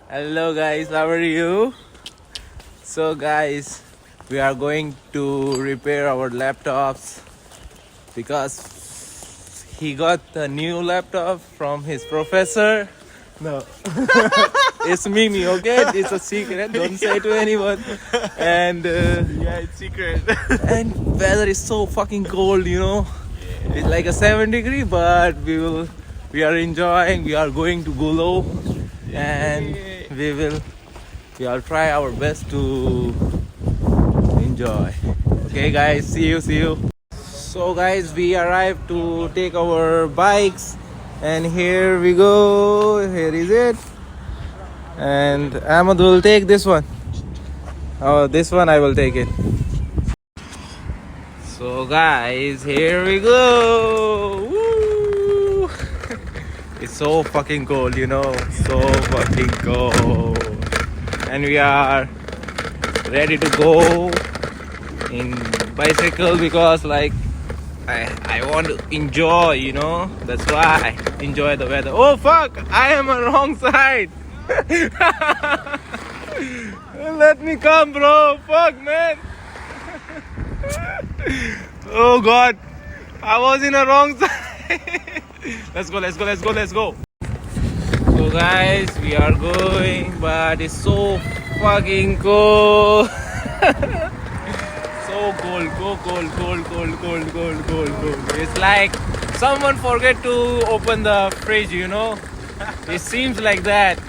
Hello guys, how are you? So guys, we are going to repair our laptops because he got a new laptop from his professor. No, it's Mimi, okay? It's a secret. Don't say to anyone. And Yeah, it's secret. and weather is so fucking cold, you know. It's like a 7 degree, but we are enjoying. We are going to Gulo, and we will try our best to enjoy. Okay, guys, see you. So, guys, we arrived to take our bikes, and here we go. Here is it, and Ahmad will take this one. Oh, this one I will take it. So guys, here we go. Woo! It's so fucking cold, you know, so fucking cold. And we are ready to go in bicycle because like I want to enjoy, you know. That's why I enjoy the weather. Oh fuck, I am on wrong side. Let me come, bro. Fuck, man. Oh god, I was in a wrong side. Let's go. So guys, we are going, but it's so fucking cold. So cold. It's like someone forget to open the fridge, you know. It seems like that.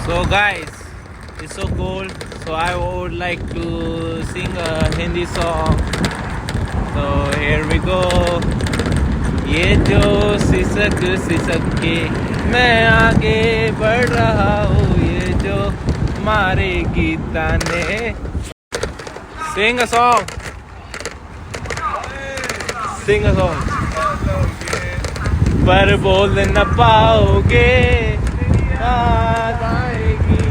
So guys, it's so cold, so I would like to sing a Hindi song. So here we go. ये जो सिसक के मैं आगे बढ़ रहा हूँ, ये जो मारेगी ताने. Sing a song. पर बोल न पाओगे, बात आएगी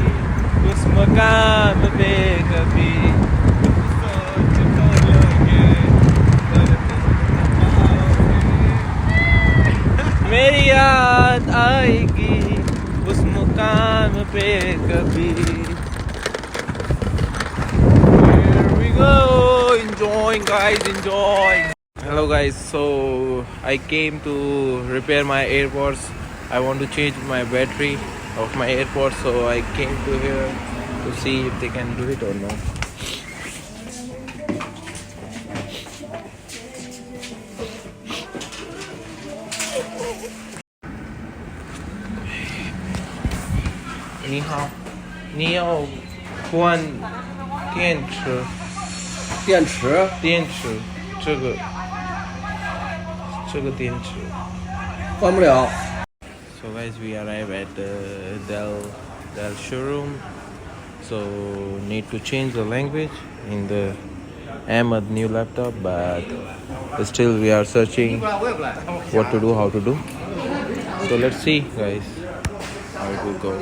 उस मकाम पे कभी. मेरी याद आएगी उस मुकाम पे कभी. Here we go, enjoying guys, enjoying. Hello guys, so I came to repair my AirPods. I want to change my battery of my AirPods, so I came to here to see if they can do it or no.你要换电池，这个电池换不了。 So guys, we arrive at the Dell showroom. So need to change the language in the Ahmad new laptop, but still we are searching what to do, how to do. So let's see, guys, how it will go.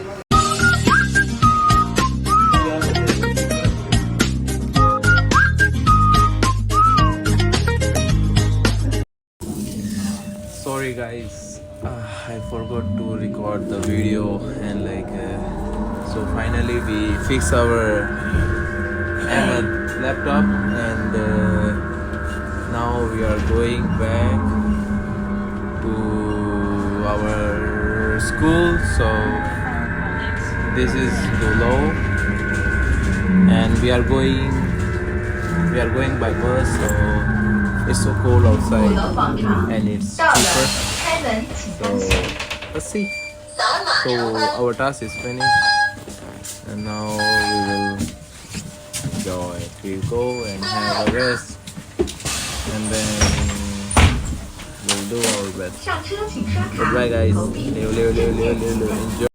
Sorry guys, I forgot to record the video, and so finally we fix our Ahmad laptop, and now we are going back to our school. So this is Golo, and we are going by bus. So it's so cold outside and it's cheaper. So let's see. So our task is finished, and now we will enjoy. We'll go and have a rest, and then we'll do our best. Goodbye guys. Enjoy.